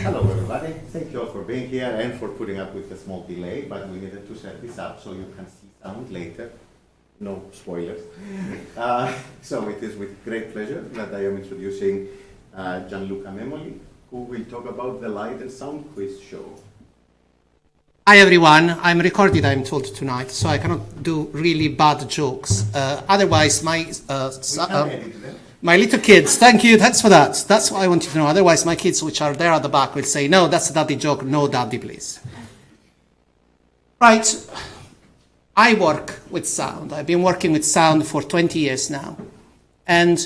Hello everybody, thank you all for being here and for putting up with a small delay, but we needed to set this up so you can see sound later. No spoilers. So it is with great pleasure that I am introducing Gianluca Memoli, who will talk about the Light and Sound Quiz show. Hi everyone, I'm recorded, I'm told, tonight, so I cannot do really bad jokes. Otherwise, my little kids, thank you, thanks for that. That's what I wanted to know. Otherwise, my kids, which are there at the back, will say, no, that's a daddy joke, no daddy, please. Right, I work with sound. I've been working with sound for 20 years now. And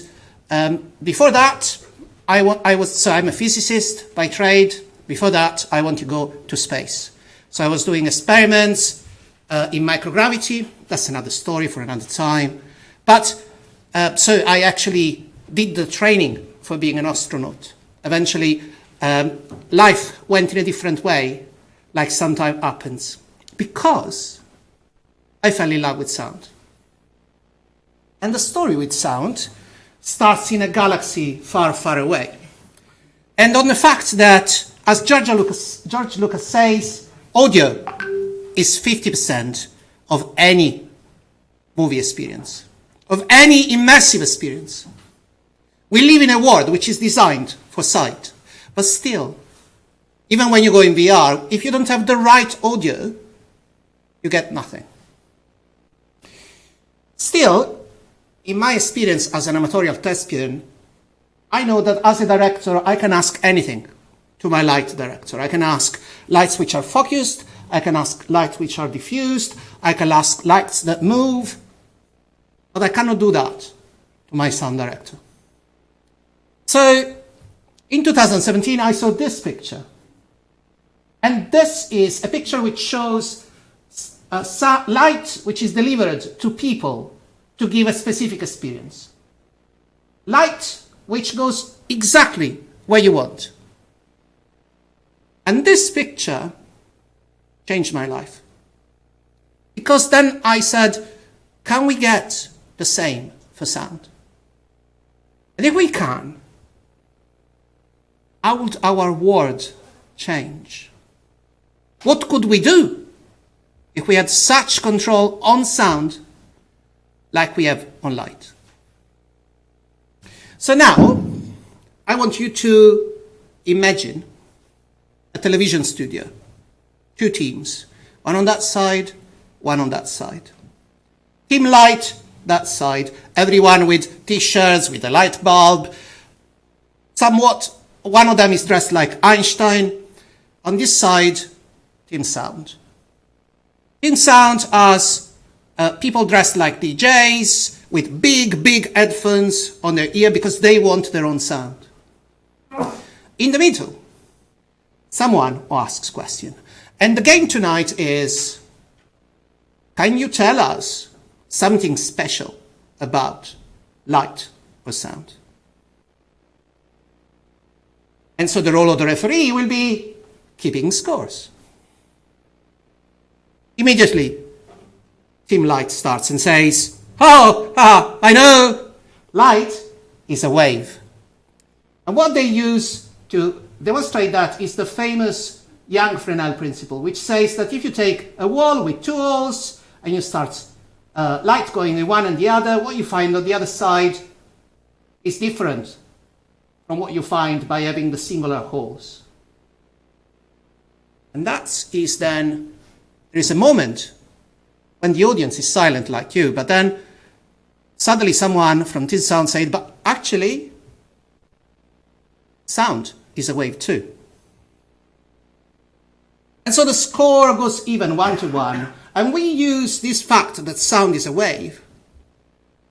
before that, I'm a physicist by trade. Before that, I want to go to space. So I was doing experiments in microgravity. That's another story for another time. But so I actually did the training for being an astronaut. Eventually, life went in a different way, like sometimes happens, because I fell in love with sound. And the story with sound starts in a galaxy far, far away. And on the fact that, as George Lucas says, audio is 50% of any movie experience, of any immersive experience. We live in a world which is designed for sight, but still, even when you go in VR, if you don't have the right audio, you get nothing. Still, in my experience as an amatorial thespian, I know that as a director, I can ask anything to my light director. I can ask lights which are focused, I can ask lights which are diffused, I can ask lights that move, but I cannot do that to my sound director. So, in 2017, I saw this picture. And this is a picture which shows light which is delivered to people to give a specific experience. Light which goes exactly where you want. And this picture changed my life. Because then I said, can we get the same for sound? And if we can, how would our world change? What could we do if we had such control on sound like we have on light? So now, I want you to imagine a television studio, two teams, one on that side, one on that side. Team light, that side, everyone with t-shirts, with a light bulb. Somewhat, one of them is dressed like Einstein. On this side, team sound. Team sound has people dressed like DJs with big, big headphones on their ear because they want their own sound. In the middle, someone asks question. And the game tonight is, can you tell us something special about light or sound? And so the role of the referee will be keeping scores. Immediately, Team Light starts and says, I know, light is a wave. And what they use to demonstrate that is the famous Young-Fresnel principle, which says that if you take a wall with two holes and you start light going in one and the other, what you find on the other side is different from what you find by having the singular holes. And that is then, there is a moment when the audience is silent like you, but then suddenly someone from Team Sound said, but actually, sound is a wave too. And so the score goes even 1-to-1, and we use this fact that sound is a wave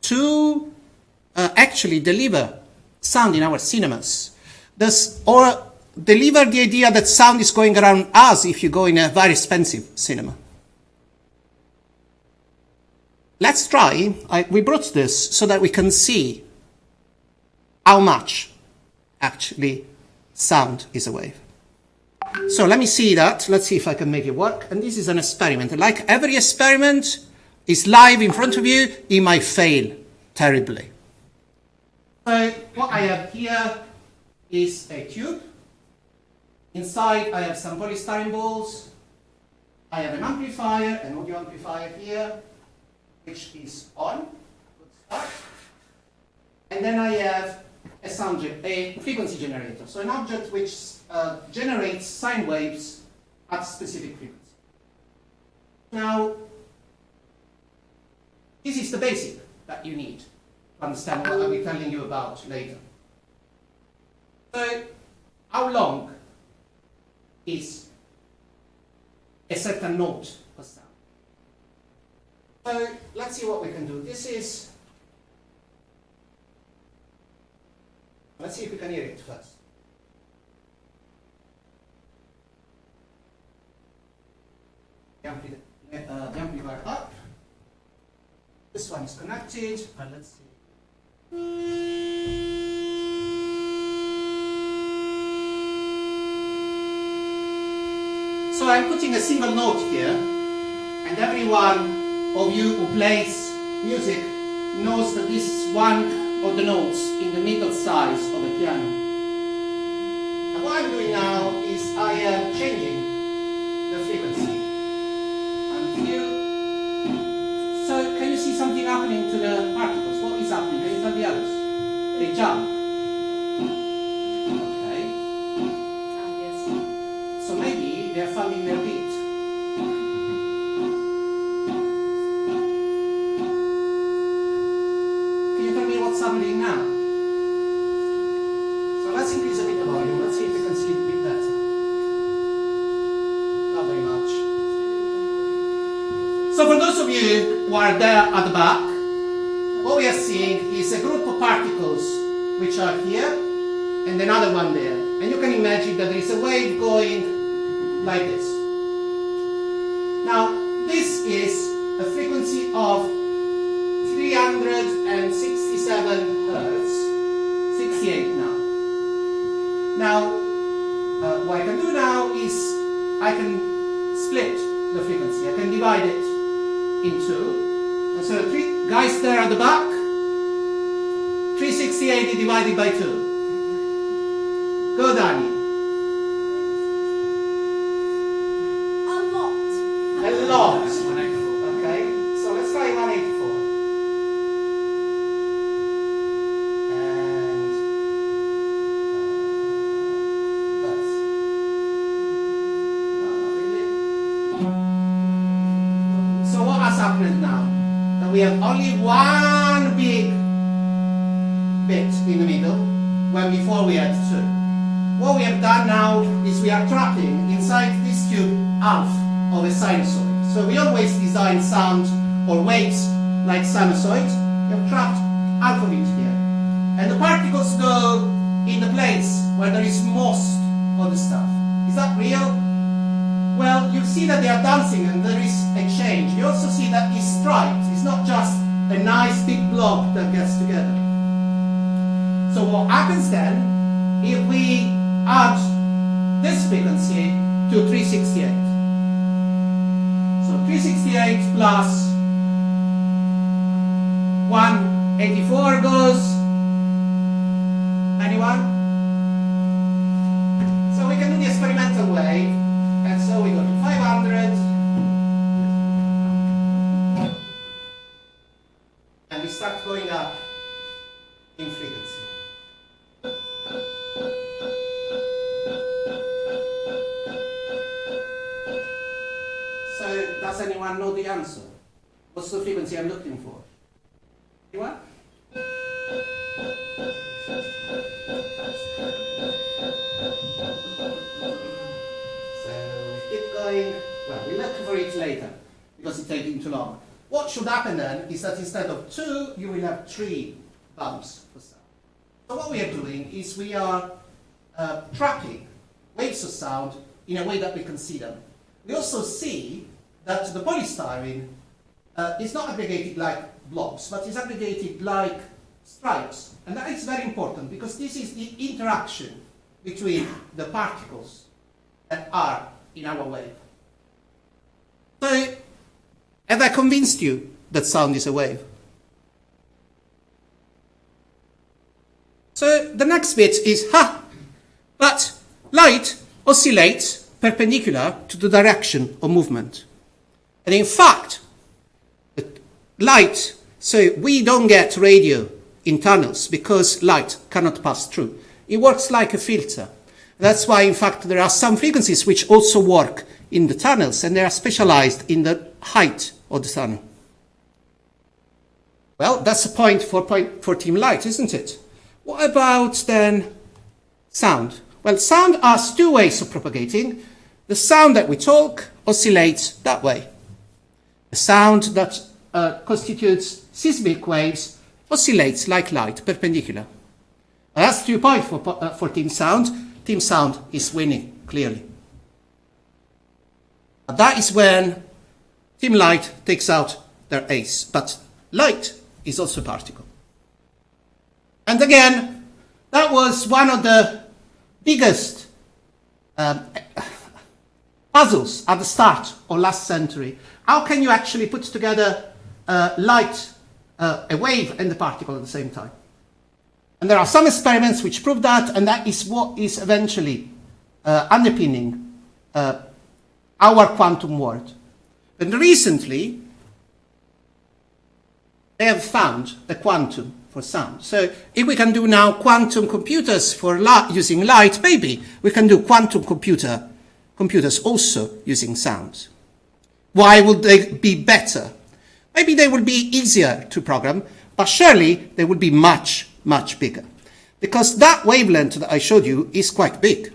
to actually deliver sound in our cinemas. Or deliver the idea that sound is going around us if you go in a very expensive cinema. Let's try. We brought this so that we can see how much actually sound is a wave. So let me see that. Let's see if I can make it work. And this is an experiment. Like every experiment is live in front of you, it might fail terribly. So what I have here is a tube. Inside I have some polystyrene balls. I have an amplifier, an audio amplifier here, which is on. Good start. And then I have a frequency generator, so an object which generates sine waves at specific frequency. Now, this is the basic that you need to understand what I'll be telling you about later. So, how long is a certain note per sound? So, let's see what we can do. Let's see if we can hear it first. The amplifier up. This one is connected, and let's see. So I'm putting a single note here, and every one of you who plays music knows that this is one of the notes in the middle size of a piano. And what I'm doing now is I am changing the frequency. So can you see something happening to the particles? What is happening? Can you tell the others? They jump. Okay. Yes. So maybe they are finding their beat. Can you tell me what's happening now? So let's increase a bit the volume. Let's see if we can see it a bit better. Not very much. So for those of you who are there at the back, what we are seeing is a group of particles which are here and another one there. And you can imagine that there is a wave going like this. Now, this is a frequency of 367 Hertz, 68 now. Now, what I can do now is I can split the frequency. I can divide it in two. And so three guys there at the back, 368 divided by 2. Go, Danny. A lot. Okay, so let's try 184. And that's not really. So what has happened now? That we have only one big bit in the middle, when before we had two. What we have done now is we are trapping inside this tube half of a sinusoid. So we always design sound or waves like sinusoids. We have trapped half of it here. And the particles go in the place where there is most of the stuff. Is that real? Well, you see that they are dancing and there is a change. You also see that it's striped. It's not just a nice big blob that gets together. So what happens then, if we add this frequency to 368. So 368 plus 184 goes, anyone? So we can do the experimental way, and so we go to 500, and we start going up in frequency. So, does anyone know the answer? What's the frequency I'm looking for? Anyone? So, keep going. Well, we'll look for it later, because it's taking too long. What should happen then is that instead of 2, you will have 3 bumps per sound. So what we are doing is we are trapping waves of sound in a way that we can see them. We also see that the polystyrene is not aggregated like blobs, but is aggregated like stripes. And that is very important, because this is the interaction between the particles that are in our wave. So, have I convinced you that sound is a wave? So the next bit is, but light oscillates perpendicular to the direction of movement. And in fact, light, so we don't get radio in tunnels because light cannot pass through. It works like a filter. That's why, in fact, there are some frequencies which also work in the tunnels, and they are specialized in the height of the tunnel. Well, that's a point for team light, isn't it? What about then sound? Well, sound has two ways of propagating. The sound that we talk oscillates that way. The sound that constitutes seismic waves oscillates like light, perpendicular. And that's 2 points for team sound. Team sound is winning, clearly. But that is when team light takes out their ace. But light is also a particle. And again, that was one of the biggest puzzles at the start of last century. How can you actually put together light, a wave and a particle at the same time? And there are some experiments which prove that, and that is what is eventually underpinning our quantum world. And recently, they have found the quantum for sound. So if we can do now quantum computers for using light, maybe we can do quantum computers also using sound. Why would they be better? Maybe they will be easier to program, but surely they will be much, much bigger. Because that wavelength that I showed you is quite big.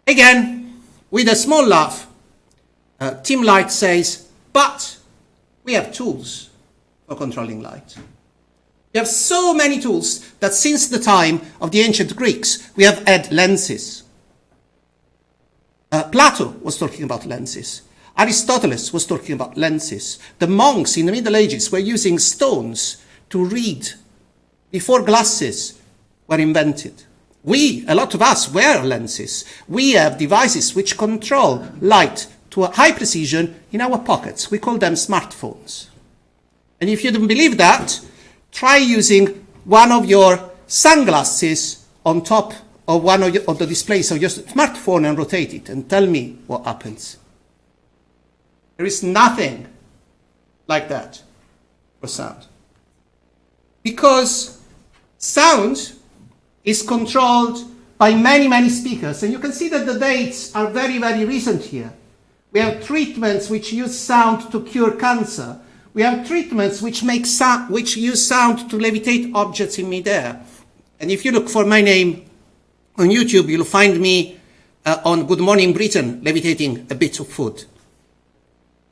Again, with a small laugh, Team Light says, but we have tools for controlling light. We have so many tools that since the time of the ancient Greeks, we have had lenses. Plato was talking about lenses. Aristotle was talking about lenses. The monks in the Middle Ages were using stones to read before glasses were invented. We, a lot of us, wear lenses. We have devices which control light to a high precision in our pockets. We call them smartphones. And if you don't believe that, try using one of your sunglasses on top of one of the displays of your smartphone and rotate it and tell me what happens. There is nothing like that for sound. Because sound is controlled by many, many speakers. And you can see that the dates are very, very recent here. We have treatments which use sound to cure cancer. We have treatments which use sound to levitate objects in midair. And if you look for my name on YouTube, you'll find me on Good Morning Britain levitating a bit of food.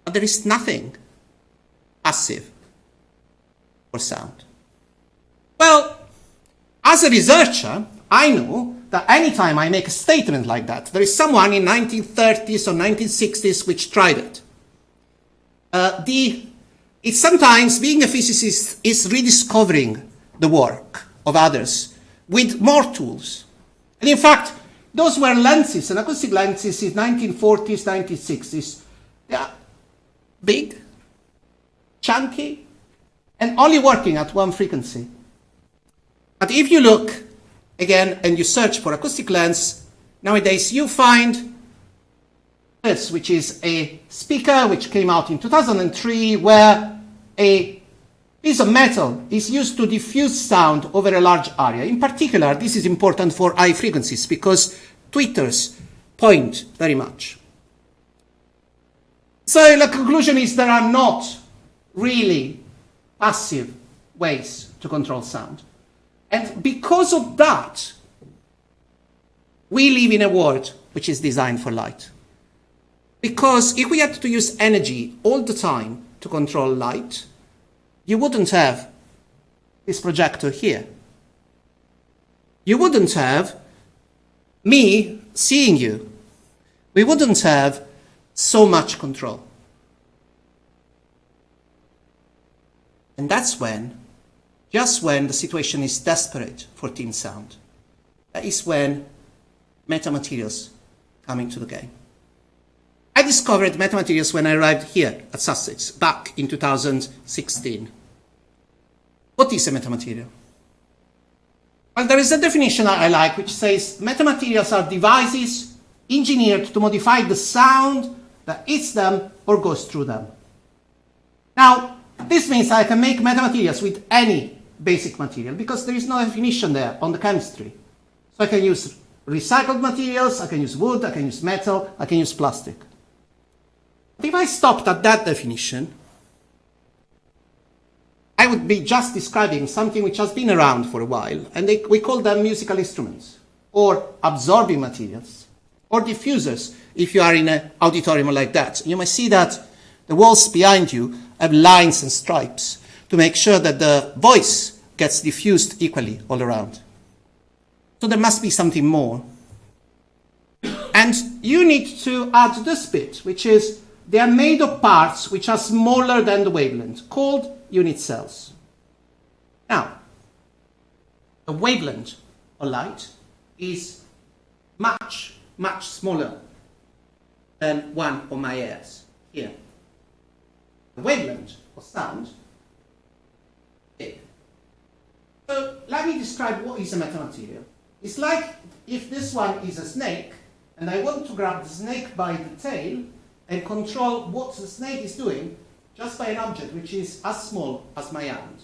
But there is nothing passive for sound. Well, as a researcher, I know that anytime I make a statement like that, there is someone in 1930s or 1960s which tried it. It's sometimes, being a physicist, is rediscovering the work of others with more tools. And in fact, those were lenses, and acoustic lenses in 1940s, 1960s. They are big, chunky, and only working at one frequency. But if you look again and you search for acoustic lens, nowadays you find this, which is a speaker which came out in 2003, where a piece of metal is used to diffuse sound over a large area. In particular, this is important for high frequencies because tweeters point very much. So the conclusion is there are not really passive ways to control sound. And because of that, we live in a world which is designed for light. Because if we had to use energy all the time to control light, you wouldn't have this projector here. You wouldn't have me seeing you. We wouldn't have so much control. And that's when, just when the situation is desperate for team sound, that is when metamaterials come into the game. I discovered metamaterials when I arrived here at Sussex back in 2016. What is a metamaterial? Well, there is a definition I like, which says metamaterials are devices engineered to modify the sound that hits them or goes through them. Now, this means I can make metamaterials with any basic material because there is no definition there on the chemistry. So I can use recycled materials, I can use wood, I can use metal, I can use plastic. But if I stopped at that definition, I would be just describing something which has been around for a while, and we call them musical instruments, or absorbing materials, or diffusers, if you are in an auditorium like that. You might see that the walls behind you have lines and stripes to make sure that the voice gets diffused equally all around. So there must be something more. And you need to add this bit, which is they are made of parts which are smaller than the wavelength, called unit cells. Now, the wavelength of light is much, much smaller than one of my hairs here. The wavelength of sound is big. So let me describe what is a metamaterial. It's like if this one is a snake, and I want to grab the snake by the tail and control what the snake is doing just by an object which is as small as my hand.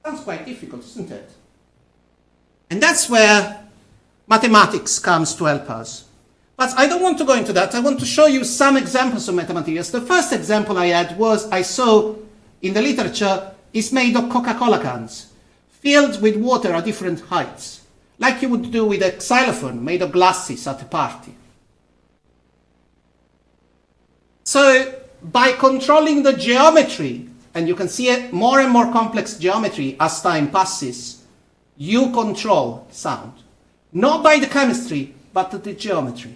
Sounds quite difficult, isn't it? And that's where mathematics comes to help us. But I don't want to go into that. I want to show you some examples of metamaterials. The first example I saw in the literature is made of Coca-Cola cans, filled with water at different heights, like you would do with a xylophone made of glasses at a party. So, by controlling the geometry, and you can see more and more complex geometry as time passes, you control sound. Not by the chemistry, but the geometry.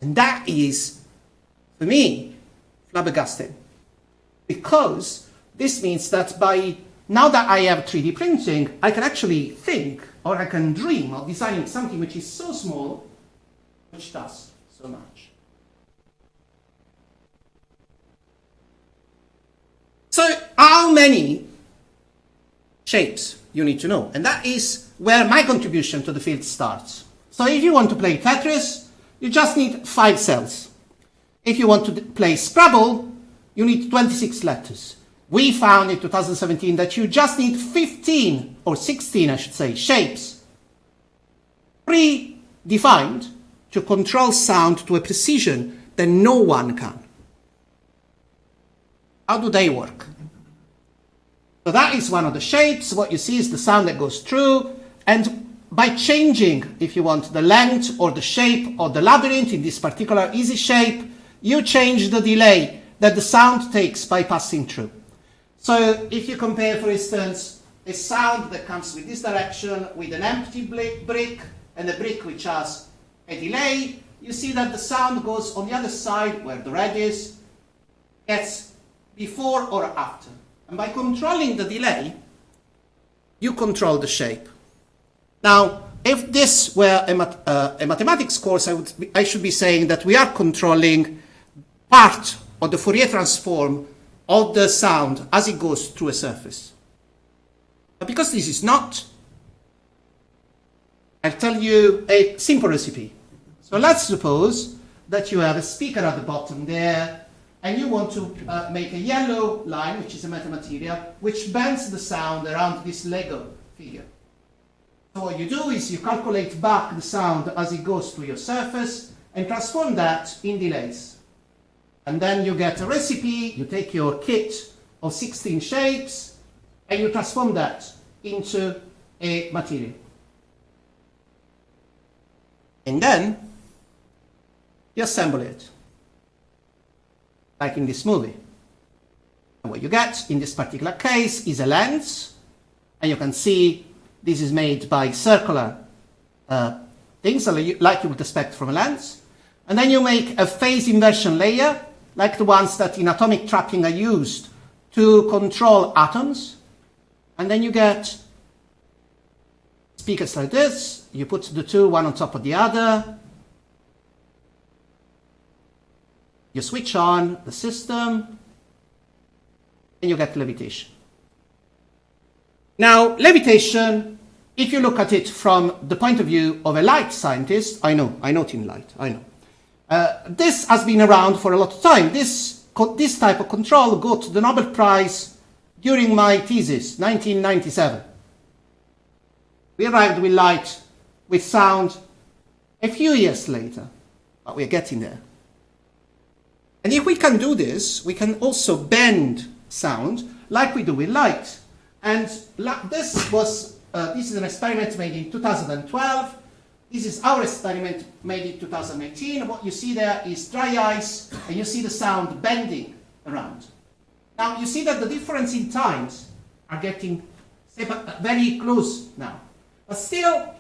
And that is, for me, flabbergasting. Because this means that now that I have 3D printing, I can actually think, or I can dream of designing something which is so small, which does so much. So how many shapes you need to know? And that is where my contribution to the field starts. So if you want to play Tetris, you just need 5 cells. If you want to play Scrabble, you need 26 letters. We found in 2017 that you just need 15, or 16 I should say, shapes, predefined to control sound to a precision that no one can. How do they work? So that is one of the shapes. What you see is the sound that goes through. And by changing, if you want, the length or the shape of the labyrinth in this particular easy shape, you change the delay that the sound takes by passing through. So if you compare, for instance, a sound that comes with this direction with an empty brick and a brick which has a delay, you see that the sound goes on the other side where the red is, gets before or after. And by controlling the delay, you control the shape. Now, if this were a mathematics course, I should be saying that we are controlling part of the Fourier transform of the sound as it goes through a surface. But because this is not, I'll tell you a simple recipe. So let's suppose that you have a speaker at the bottom there, and you want to make a yellow line, which is a metamaterial, which bends the sound around this Lego figure. So what you do is you calculate back the sound as it goes through your surface and transform that in delays. And then you get a recipe, you take your kit of 16 shapes, and you transform that into a material. And then you assemble it, like in this movie. And what you get in this particular case is a lens, and you can see this is made by circular things like you would expect from a lens. And then you make a phase inversion layer, like the ones that in atomic trapping are used to control atoms. And then you get speakers like this. You put the two one on top of the other. You switch on the system, and you get levitation. Now, levitation, if you look at it from the point of view of a light scientist, I know thin light, I know. This has been around for a lot of time. This type of control got the Nobel Prize during my thesis, 1997. We arrived with light, with sound, a few years later, but we're getting there. And if we can do this, we can also bend sound like we do with light. And this is an experiment made in 2012. This is our experiment made in 2018. What you see there is dry ice, and you see the sound bending around. Now, you see that the difference in times are getting very close now. But still,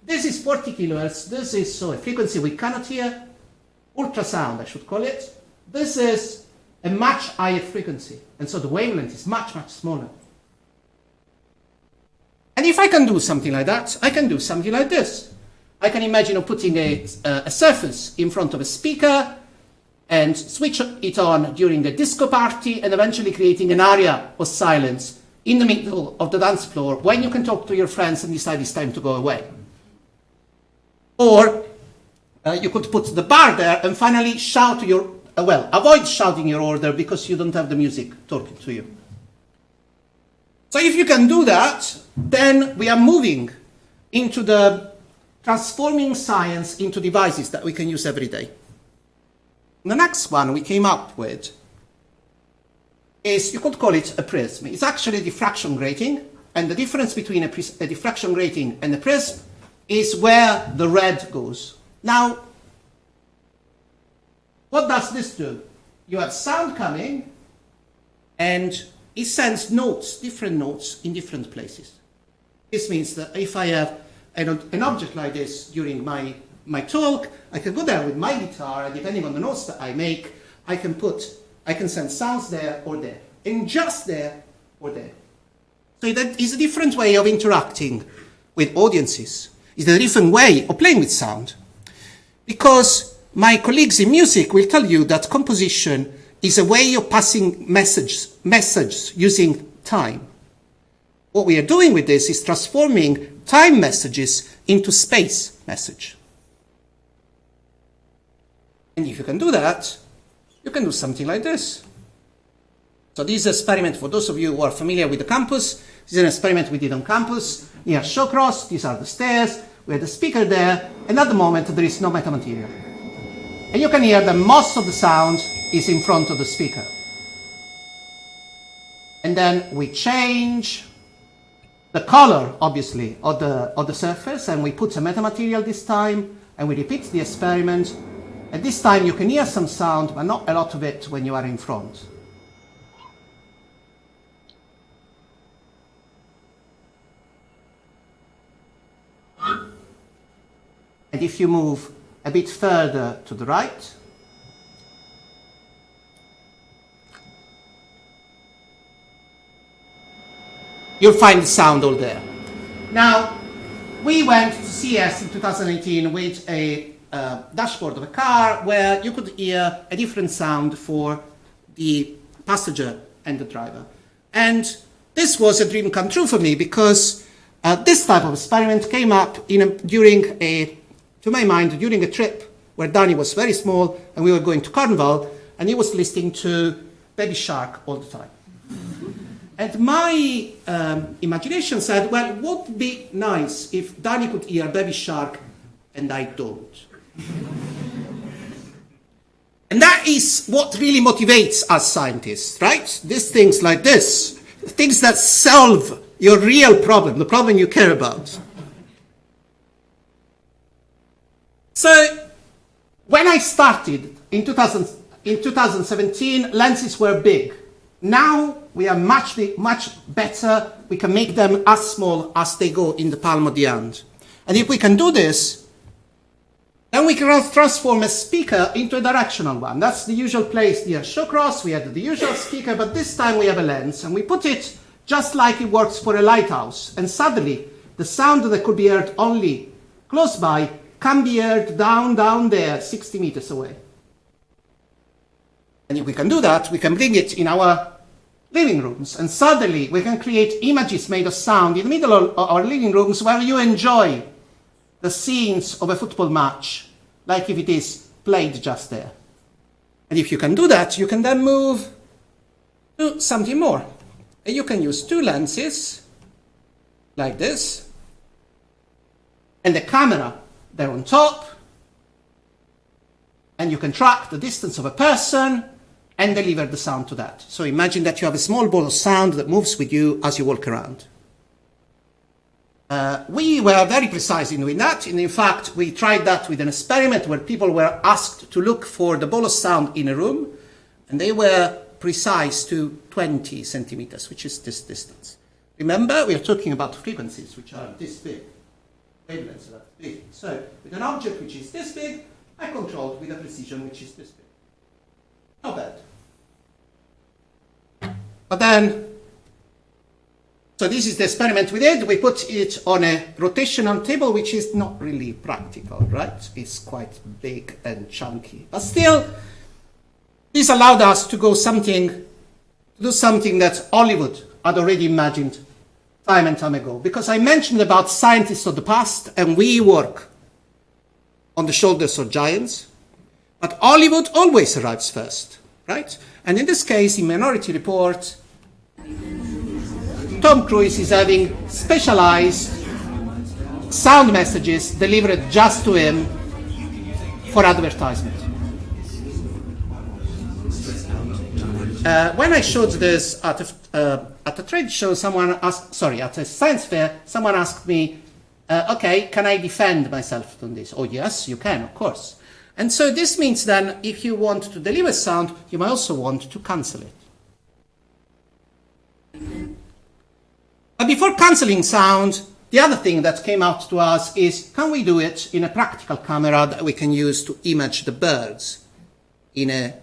this is 40 kilohertz. This is a frequency we cannot hear. Ultrasound, I should call it. This is a much higher frequency. And so the wavelength is much, much smaller. And if I can do something like that, I can do something like this. I can imagine putting a surface in front of a speaker and switch it on during the disco party and eventually creating an area of silence in the middle of the dance floor when you can talk to your friends and decide it's time to go away. Or you could put the bar there and finally shout your, avoid shouting your order because you don't have the music talking to you. So if you can do that, then we are moving into the transforming science into devices that we can use every day. The next one we came up with is, you could call it a prism. It's actually a diffraction grating, and the difference between a diffraction grating and a prism is where the red goes. Now, what does this do? You have sound coming, and it sends notes, different notes, in different places. This means that if I have an object like this during my talk, I can go there with my guitar, and depending on the notes that I make, I can send sounds there or there, and just there or there. So that is a different way of interacting with audiences. It's a different way of playing with sound. Because my colleagues in music will tell you that composition is a way of passing messages using time. What we are doing with this is transforming time messages into space message. And if you can do that, you can do something like this. So this is an experiment for those of you who are familiar with the campus. This is an experiment we did on campus near Shawcross. These are the stairs. We had the speaker there, and at the moment there is no metamaterial. And you can hear that most of the sound is in front of the speaker. And then we change the color, obviously, of the surface, and we put a metamaterial this time, and we repeat the experiment. And this time you can hear some sound, but not a lot of it when you are in front. And if you move a bit further to the right, you'll find the sound all there. Now, we went to CES in 2018 with a dashboard of a car where you could hear a different sound for the passenger and the driver. And this was a dream come true for me because this type of experiment came up to my mind, during a trip where Danny was very small and we were going to Cornwall, and he was listening to Baby Shark all the time. And my imagination said, well, what would be nice if Danny could hear Baby Shark and I don't? And that is what really motivates us scientists, right? These things like this, things that solve your real problem, the problem you care about. So, when I started in 2017, lenses were big. Now we are much better. We can make them as small as they go in the palm of the hand. And if we can do this, then we can transform a speaker into a directional one. That's the usual place near Shawcross. We had the usual speaker, but this time we have a lens, and we put it just like it works for a lighthouse. And suddenly, the sound that could be heard only close by can be heard down there, 60 meters away. And if we can do that, we can bring it in our living rooms, and suddenly we can create images made of sound in the middle of our living rooms where you enjoy the scenes of a football match, like if it is played just there. And if you can do that, you can then move to something more. And you can use two lenses, like this, and the camera there on top, and you can track the distance of a person and deliver the sound to that. So imagine that you have a small ball of sound that moves with you as you walk around. We were very precise in doing that, and in fact we tried that with an experiment where people were asked to look for the ball of sound in a room, and they were precise to 20 centimeters, which is this distance. Remember, we are talking about frequencies which are this big, wavelengths that big. So with an object which is this big, I controlled with a precision which is this big. Not bad. But then, so this is the experiment we did. We put it on a rotational table, which is not really practical, right? It's quite big and chunky. But still, this allowed us to do something that Hollywood had already imagined time and time ago. Because I mentioned about scientists of the past, and we work on the shoulders of giants. But Hollywood always arrives first, right? And in this case, in Minority Report, Tom Cruise is having specialized sound messages delivered just to him for advertisement. When I showed this at a trade show, at a science fair, someone asked me, okay, can I defend myself on this? Oh, yes, you can, of course. And so this means then, if you want to deliver sound, you might also want to cancel it. But before cancelling sound, the other thing that came out to us is, can we do it in a practical camera that we can use to image the birds in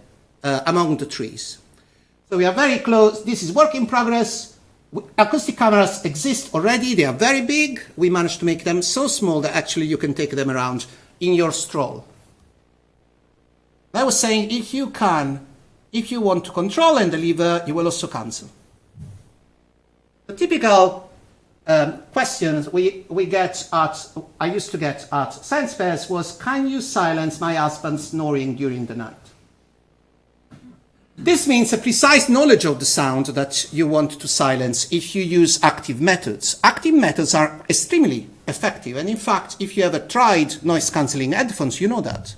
among the trees? So we are very close. This is work in progress. Acoustic cameras exist already. They are very big. We managed to make them so small that actually you can take them around in your stroll. I was saying, if you want to control and deliver, you will also cancel. The typical questions I used to get at science fairs was, can you silence my husband snoring during the night? This means a precise knowledge of the sound that you want to silence if you use active methods. Active methods are extremely effective, and in fact, if you ever tried noise-cancelling headphones, you know that.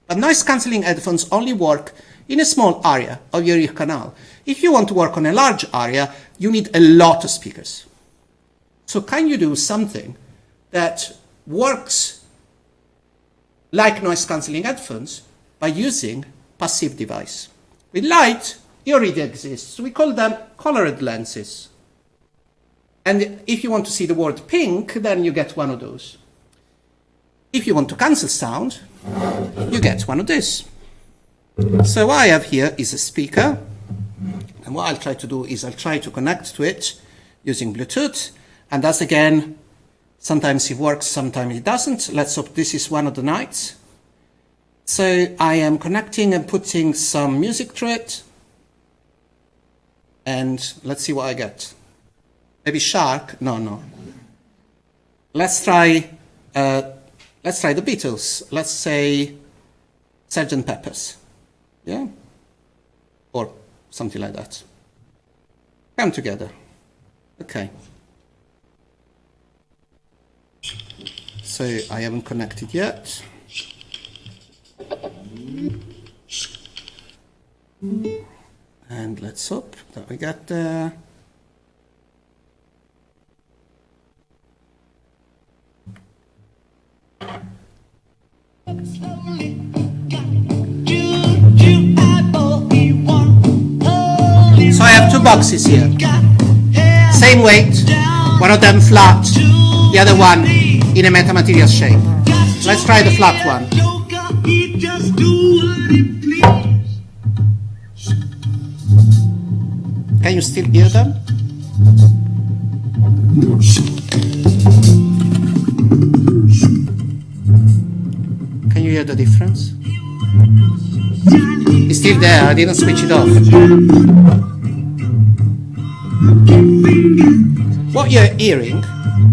But noise-cancelling headphones only work in a small area of your ear canal. If you want to work on a large area, you need a lot of speakers. So can you do something that works like noise-cancelling headphones by using passive device? With light, it already exists. We call them colored lenses. And if you want to see the word pink, then you get one of those. If you want to cancel sound, you get one of these. So what I have here is a speaker. And what I'll try to do is I'll try to connect to it using Bluetooth. And that's again, sometimes it works, sometimes it doesn't. Let's hope this is one of the nights. So I am connecting and putting some music through it. And let's see what I get. Maybe shark? No. Let's try the Beatles. Let's say Sgt. Pepper's. Yeah? Or something like that. Come together. Okay. So I haven't connected yet. And let's hope that we get there. So I have two boxes here. Same weight, one of them flat, the other one in a metamaterials shape. Let's try the flat one. Can you still hear them? Can you hear the difference? It's still there, I didn't switch it off. What you're hearing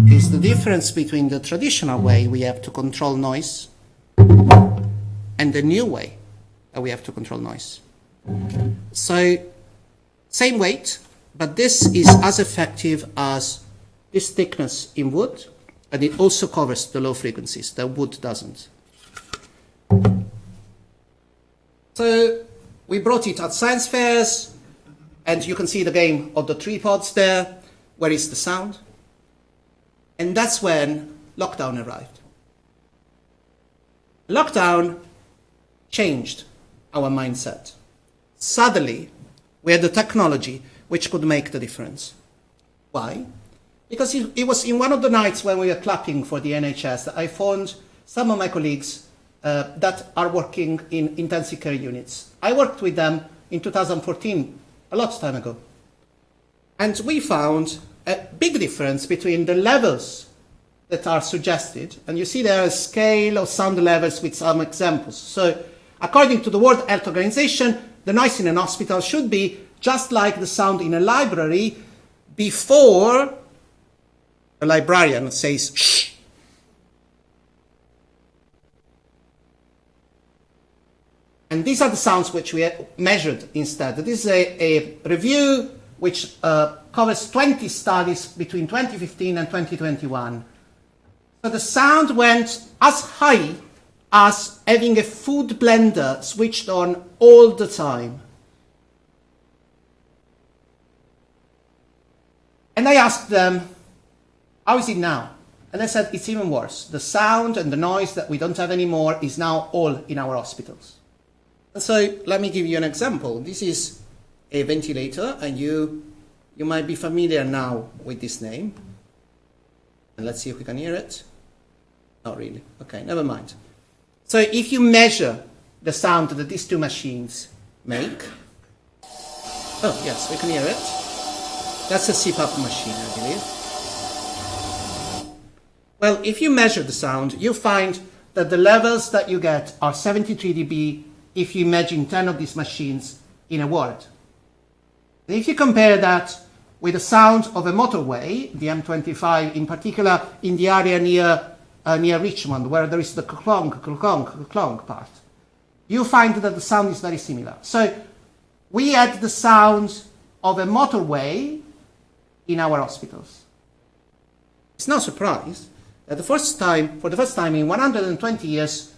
is the difference between the traditional way we have to control noise and the new way that we have to control noise. So, same weight, but this is as effective as this thickness in wood, and it also covers the low frequencies that wood doesn't. So, we brought it at science fairs, and you can see the game of the tripods there. Where is the sound? And that's when lockdown arrived. Lockdown changed our mindset. Suddenly, we had the technology which could make the difference. Why? Because it was in one of the nights when we were clapping for the NHS that I found some of my colleagues that are working in intensive care units. I worked with them in 2014, a lot of time ago. And we found a big difference between the levels that are suggested, and you see there a scale of sound levels with some examples. So, according to the World Health Organization, the noise in an hospital should be just like the sound in a library before a librarian says, shh. And these are the sounds which we measured instead. This is a review which covers 20 studies between 2015 and 2021. So the sound went as high as having a food blender switched on all the time. And I asked them, how is it now? And they said, it's even worse. The sound and the noise that we don't have anymore is now all in our hospitals. And so let me give you an example. This is a ventilator, and you might be familiar now with this name. And let's see if we can hear it. Not really. Okay, never mind. So if you measure the sound that these two machines make, oh yes, we can hear it. That's a CPAP machine, I believe. Well, if you measure the sound, you find that the levels that you get are 73 dB if you imagine 10 of these machines in a ward. And if you compare that with the sound of a motorway, the M25 in particular, in the area near Richmond, where there is the clonk part, you find that the sound is very similar. So we had the sound of a motorway in our hospitals. It's no surprise that for the first time in 120 years,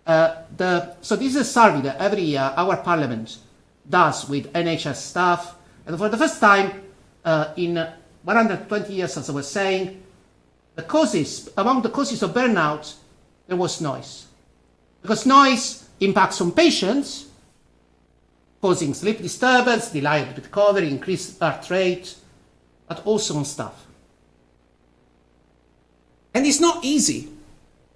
so this is a survey that every year our parliament does with NHS staff, and for the first time in 120 years, as I was saying, among the causes of burnout, there was noise. Because noise impacts on patients, causing sleep disturbance, delayed recovery, increased heart rate, but also on staff. And it's not easy,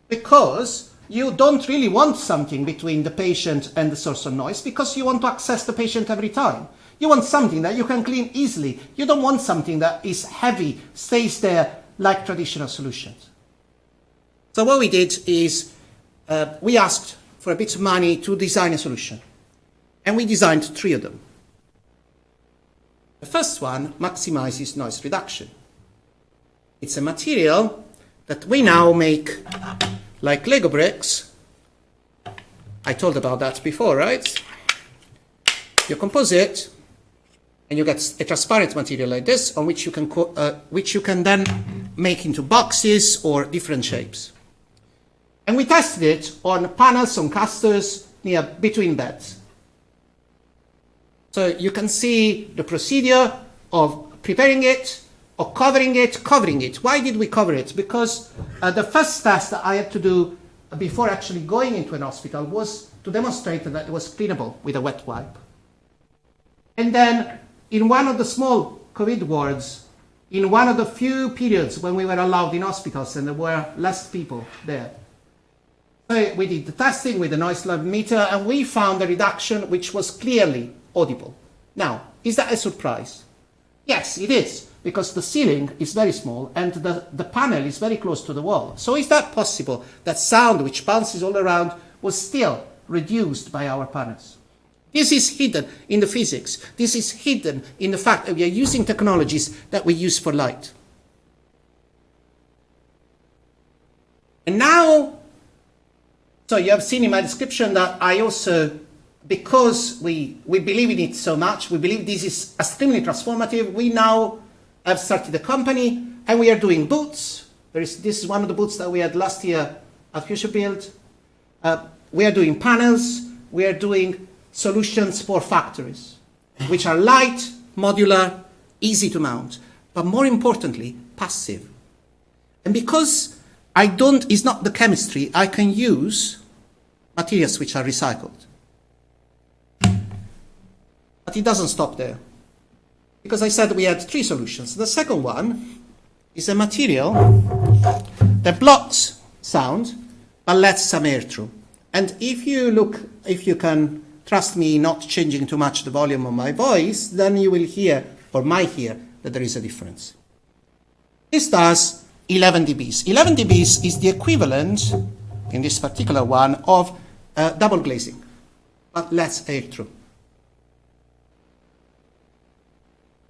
because you don't really want something between the patient and the source of noise, because you want to access the patient every time. You want something that you can clean easily. You don't want something that is heavy, stays there like traditional solutions. So what we did is we asked for a bit of money to design a solution. And we designed 3 of them. The first one maximizes noise reduction. It's a material that we now make like Lego bricks. I told about that before, right? You compose it, and you get a transparent material like this, on which you can then make into boxes or different shapes. And we tested it on panels, on casters, between beds. So you can see the procedure of preparing it, of covering it. Why did we cover it? Because the first test that I had to do before actually going into an hospital was to demonstrate that it was cleanable with a wet wipe. And then in one of the small COVID wards, in one of the few periods when we were allowed in hospitals and there were less people there, so we did the testing with the noise level meter, and we found a reduction which was clearly audible. Now, is that a surprise? Yes, it is, because the ceiling is very small and the panel is very close to the wall. So is that possible that sound which bounces all around was still reduced by our panels? This is hidden in the physics. This is hidden in the fact that we are using technologies that we use for light. And now, so you have seen in my description that I also, because we believe in it so much, we believe this is extremely transformative, we now have started a company and we are doing booths. This is one of the booths that we had last year at Future Build. We are doing panels, we are doing solutions for factories, which are light, modular, easy to mount, but more importantly, passive. And because it's not the chemistry, I can use materials which are recycled. But it doesn't stop there. Because I said we had 3 solutions. The second one is a material that blocks sound, but lets some air through. And if you can trust me not changing too much the volume of my voice, then you will hear, or might hear, that there is a difference. This does 11 dBs. 11 dBs is the equivalent, in this particular one, of double glazing, but lets air through.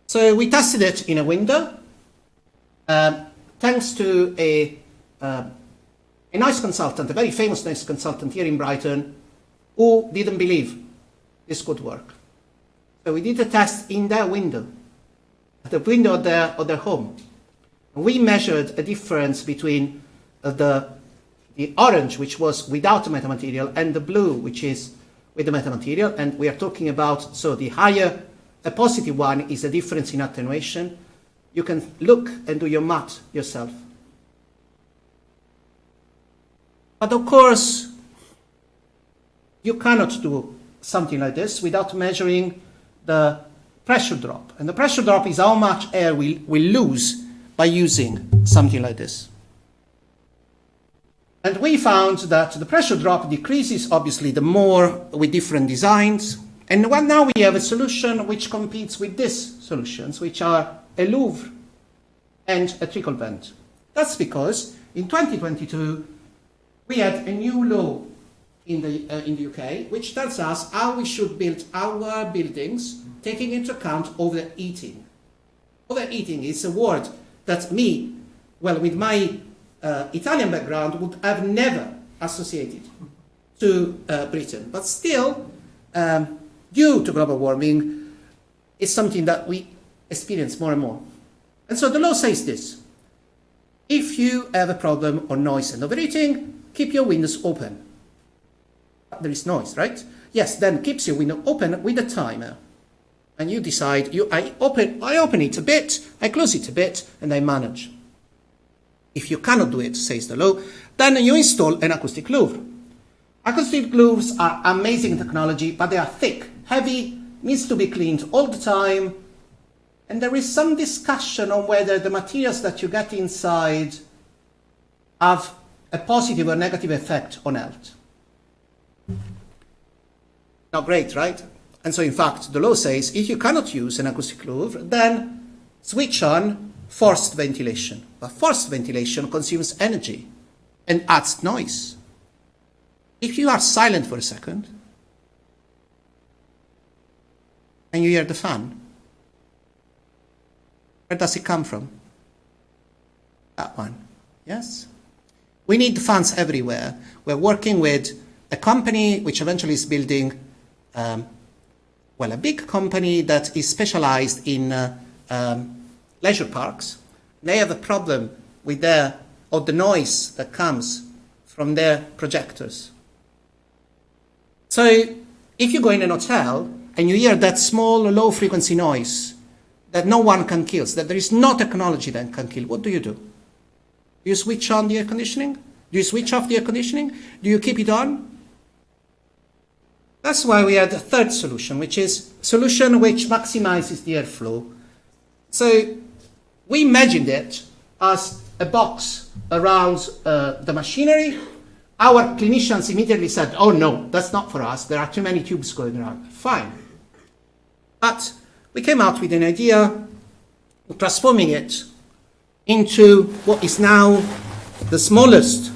So we tested it in a window, thanks to a noise consultant, a very famous noise consultant here in Brighton, who didn't believe this could work. So we did a test in their window, at the window of their home. We measured a difference between the orange, which was without the metamaterial, and the blue, which is with the metamaterial. And we are talking about, so the higher, a positive one is a difference in attenuation. You can look and do your math yourself. But of course, you cannot do something like this without measuring the pressure drop. And the pressure drop is how much air we lose by using something like this. And we found that the pressure drop decreases, obviously, the more with different designs. And now we have a solution which competes with these solutions, which are a louvre and a trickle vent. That's because in 2022, we had a new law in the UK, which tells us how we should build our buildings, taking into account overheating. Overheating is a word that me, well, with my Italian background, would have never associated to Britain. But still, due to global warming, it's something that we experience more and more. And so the law says this: if you have a problem on noise and overheating, keep your windows open. But there is noise, right? Yes, then keeps your window open with a timer. And you decide, I open it a bit, I close it a bit, and I manage. If you cannot do it, says the law, then you install an acoustic louvre. Acoustic louvres are amazing technology, but they are thick, heavy, needs to be cleaned all the time, and there is some discussion on whether the materials that you get inside have a positive or negative effect on health. Not great, right? And so, in fact, the law says if you cannot use an acoustic louvre, then switch on forced ventilation. But forced ventilation consumes energy and adds noise. If you are silent for a second and you hear the fan, where does it come from? That one, yes? We need fans everywhere. We're working with a company which eventually is building a big company that is specialized in leisure parks. They have a problem with the noise that comes from their projectors. So if you go in an hotel and you hear that small, low-frequency noise that no one can kill, that there is no technology that can kill, what do? Do you switch on the air conditioning? Do you switch off the air conditioning? Do you keep it on? That's why we had a third solution, which is a solution which maximizes the airflow. So we imagined it as a box around the machinery. Our clinicians immediately said, oh no, that's not for us. There are too many tubes going around. Fine. But we came out with an idea of transforming it into what is now the smallest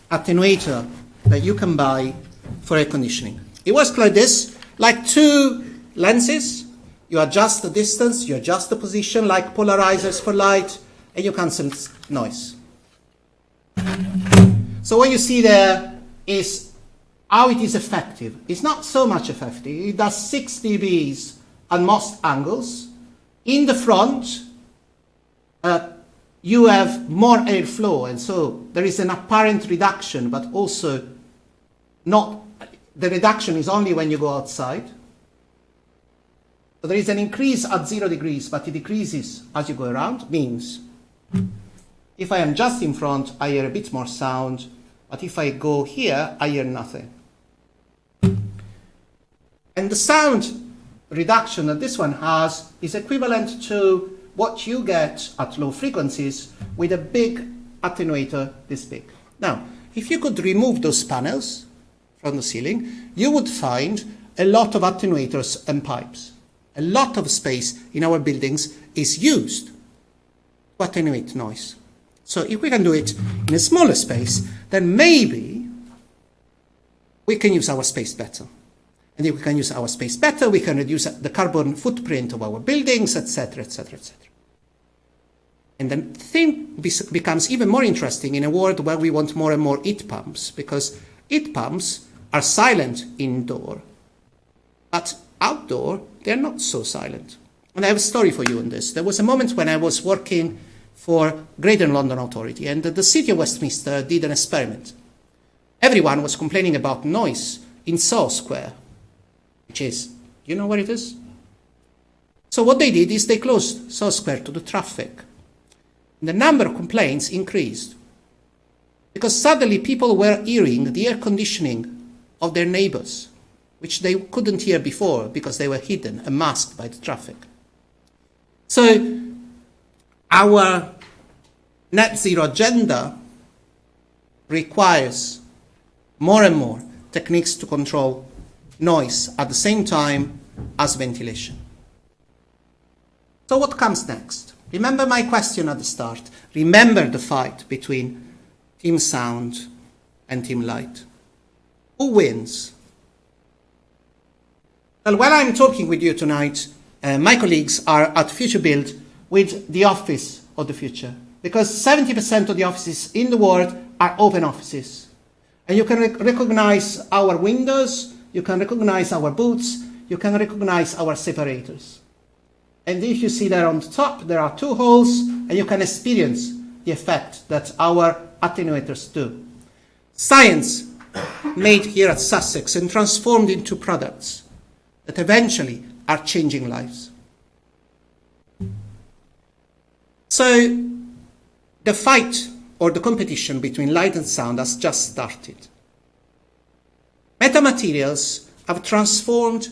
attenuator that you can buy for air conditioning. It works like this. like two lenses. You adjust the distance, you adjust the position, like polarizers for light, and you cancel noise. So what you see there is how it is effective. It's not so much effective. It does 6 dBs at most angles. In the front, you have more airflow, and so there is an apparent reduction, but also not. The reduction is only when you go outside. So there is an increase at 0 degrees, but it decreases as you go around. Means if I am just in front, I hear a bit more sound, but if I go here, I hear nothing. And the sound reduction that this one has is equivalent to what you get at low frequencies with a big attenuator this big. Now, if you could remove those panels from the ceiling, you would find a lot of attenuators and pipes. A lot of space in our buildings is used to attenuate noise. So if we can do it in a smaller space, then maybe we can use our space better. And if we can use our space better, we can reduce the carbon footprint of our buildings, etc., etc., etc. And then the thing becomes even more interesting in a world where we want more and more heat pumps, because heat pumps are silent indoor, but outdoor, they're not so silent. And I have a story for you on this. There was a moment when I was working for Greater London Authority, and the City of Westminster did an experiment. Everyone was complaining about noise in Soho Square, which is, you know where it is? So what they did is they closed Soho Square to the traffic. And the number of complaints increased, because suddenly people were hearing the air conditioning of their neighbors, which they couldn't hear before because they were hidden and masked by the traffic. So our net zero agenda requires more and more techniques to control noise at the same time as ventilation. So what comes next? Remember my question at the start. Remember the fight between team sound and team light. Who wins? Well, while I'm talking with you tonight, my colleagues are at Future Build with the office of the future, because 70% of the offices in the world are open offices. And you can recognize our windows, you can recognize our booths, you can recognize our separators. And if you see there on the top, there are 2 holes, and you can experience the effect that our attenuators do. Science made here at Sussex and transformed into products that eventually are changing lives. So the fight or the competition between light and sound has just started. Metamaterials have transformed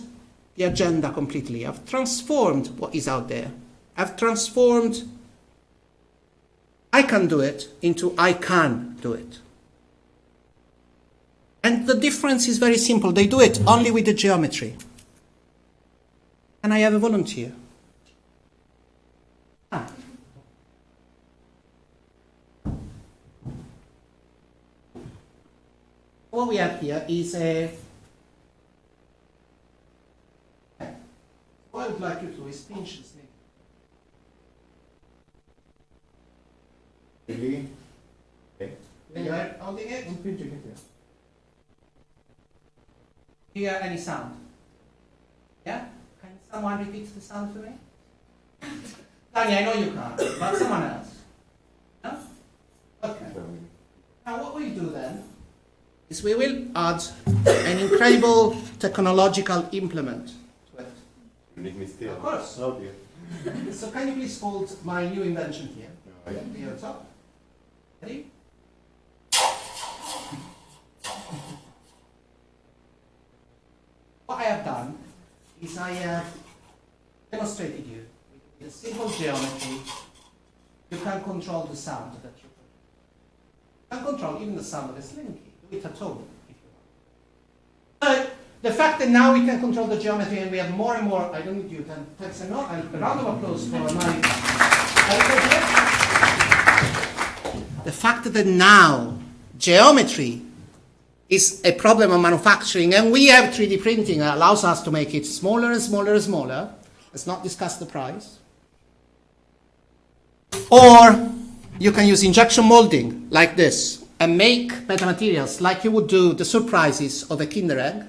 the agenda completely. Have transformed what is out there. Have transformed I can do it into I can do it. And the difference is very simple. They do it only with the geometry. And I have a volunteer. What we have here is a... What I would like you to do is pinch the snake. Really? Okay. You are holding it? I'm pinching it, yeah. Hear any sound? Yeah? Can someone repeat the sound for me? Tanya, I know you can't, but someone else. No? Okay. Now what we do then is we will add an incredible technological implement to it. You need me still? Of course. Oh dear. So can you please hold my new invention here? Oh, yeah. Here on top. Ready? What I have done is I have demonstrated you with a simple geometry. You can control the sound that you produce. You can control even the sound of a slinky. Do it at home if you want. So the fact that now we can control the geometry and we have more and more, I don't need you, thanks a lot. A round of applause for my... The fact that now geometry is a problem of manufacturing, and we have 3D printing that allows us to make it smaller and smaller and smaller. Let's not discuss the price. Or you can use injection molding like this and make metamaterials like you would do the surprises of a Kinder Egg.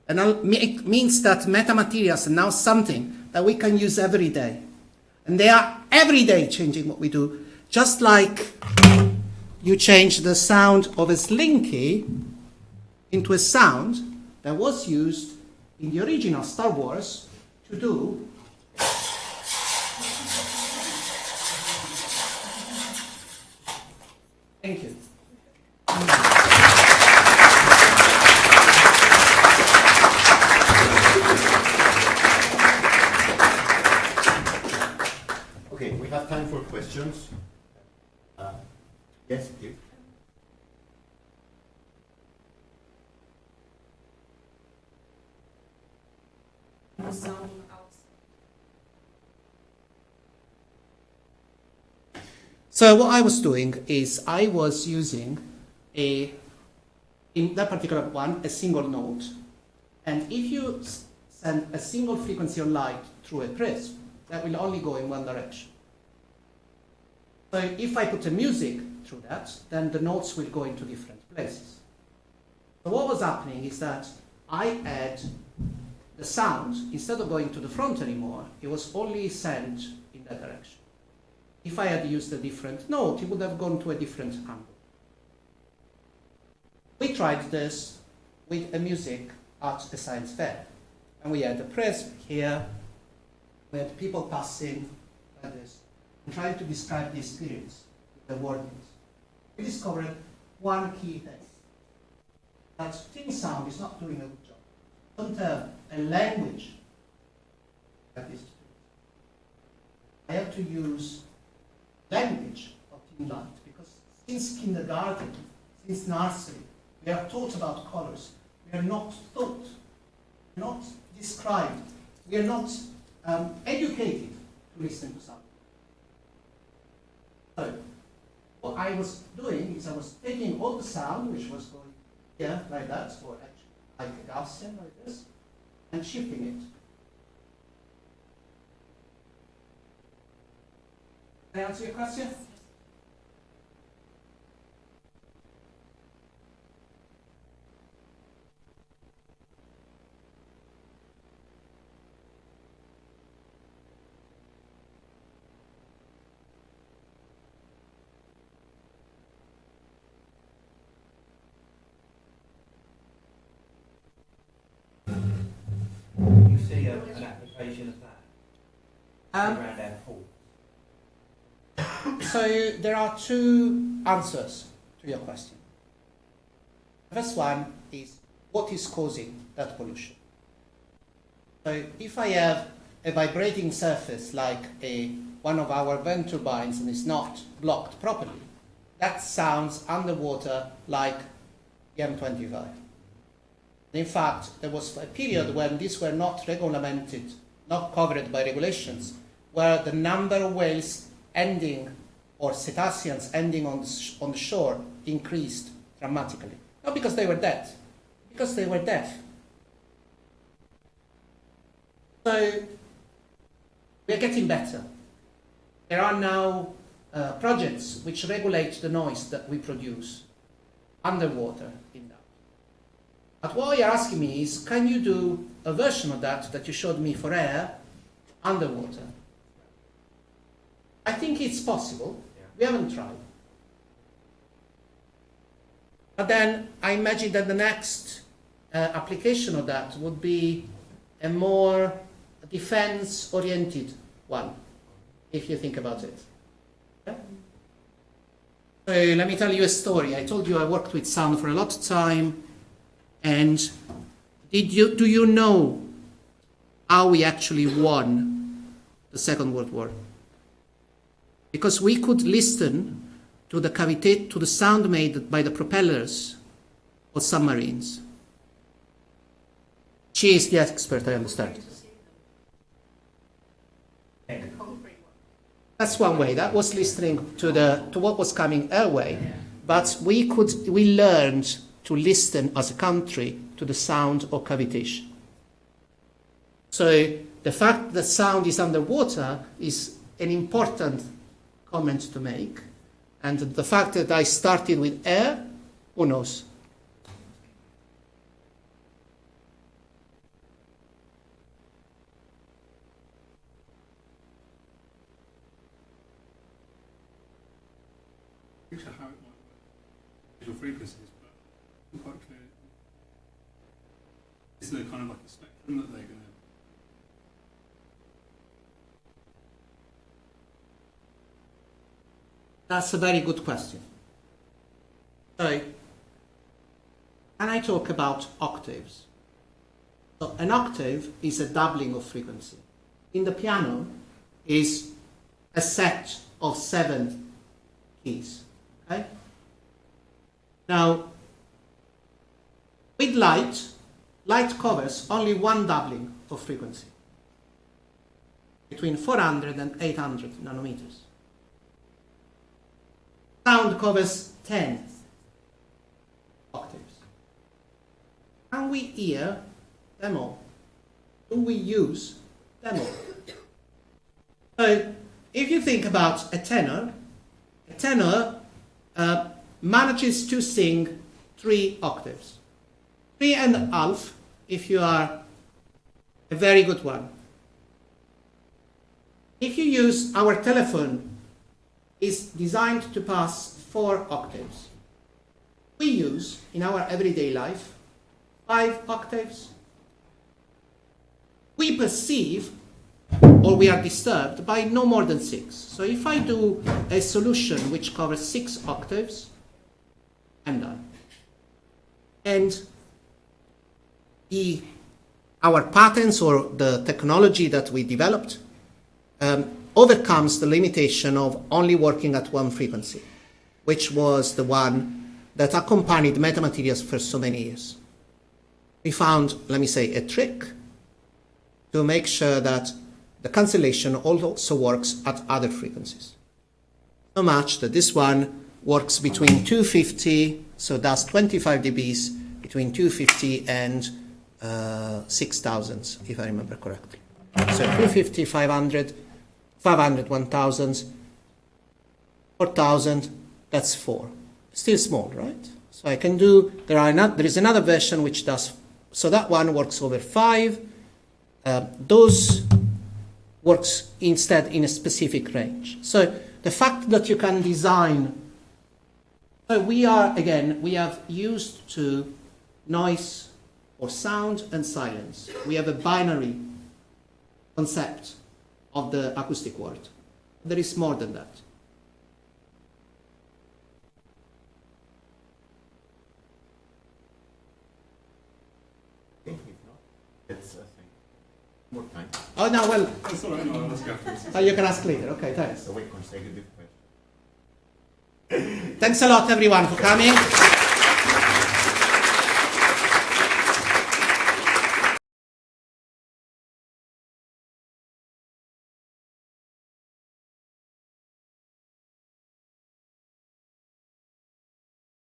And it means that metamaterials are now something that we can use every day. And they are every day changing what we do, just like you change the sound of a slinky into a sound that was used in the original Star Wars to do thank you. Okay, we have time for questions. Yes, please. So what I was doing is I was using in that particular one, a single note. And if you send a single frequency of light through a prism, that will only go in one direction. So if I put a music through that, then the notes will go into different places. So what was happening is that I had the sound, instead of going to the front anymore, it was only sent in that direction. If I had used a different note, it would have gone to a different angle. We tried this with a music at a science fair. And we had a prism here, we had people passing like this, and trying to describe the experience with the wordings. We discovered one key thing. That thin sound is not doing a good job. It doesn't have a language that is. I have to use language of thin light, because since kindergarten, since nursery, we are taught about colors. We are not taught, we are not described, we are not educated to listen to sound. So, what I was doing is I was taking all the sound, which was going here, like that, or actually like a Gaussian, like this, and shifting it. Can I answer your question? You see an application of that around our pool? So there are two answers to your question. The first one is, what is causing that pollution? So if I have a vibrating surface like one of our wind turbines and it's not blocked properly, that sounds underwater like the M25. In fact, there was a period when these were not regulated, not covered by regulations, where the number of whales ending, or cetaceans ending on the shore, increased dramatically. Not because they were dead, because they were deaf. So we are getting better. There are now projects which regulate the noise that we produce underwater in that. But what you're asking me is, can you do a version of that you showed me for air underwater? I think it's possible. We haven't tried. But then I imagine that the next application of that would be a more defense-oriented one, if you think about it. Yeah? So let me tell you a story. I told you I worked with sound for a lot of time, and do you know how we actually won the Second World War? Because we could listen to the sound made by the propellers of submarines. She is the expert, I understand. That's one way. That was listening to what was coming our way. But we learned to listen as a country to the sound of cavitation. So the fact that sound is underwater is an important comment to make, and the fact that I started with air, who knows? Picture how it might work, visual frequencies, but I'm quite clear. Is there kind of like a spectrum that they're going to? That's a very good question. So, can I talk about octaves? So an octave is a doubling of frequency. In the piano is a set of 7 keys. Okay? Now, with light covers only one doubling of frequency, between 400 and 800 nanometers. Sound covers 10 octaves. Can we hear them all? Do we use them all? So, if you think about a tenor manages to sing 3 octaves. 3.5 if you are a very good one. If you use our telephone, is designed to pass 4 octaves. We use, in our everyday life, 5 octaves. We perceive, or we are disturbed by no more than 6. So if I do a solution which covers 6 octaves, I'm done. And our patents or the technology that we developed overcomes the limitation of only working at one frequency, which was the one that accompanied metamaterials for so many years. We found, let me say, a trick to make sure that the cancellation also works at other frequencies. So much that this one works between 250, so that's 25 dBs, between 250 and 6,000, if I remember correctly. So 250, 500, 1000, 4,000, that's 4. Still small, right? So I can do, there is another version which does, so that one works over 5. Those works instead in a specific range. So the fact that you can design, so we have used to noise or sound and silence. We have a binary concept of the acoustic world. There is more than that. It's a thing. More time. Oh, no, well, That's all right, no, I'll ask afterwards. you can ask later. Okay, thanks. So we consecutive question. Thanks a lot, everyone, for coming.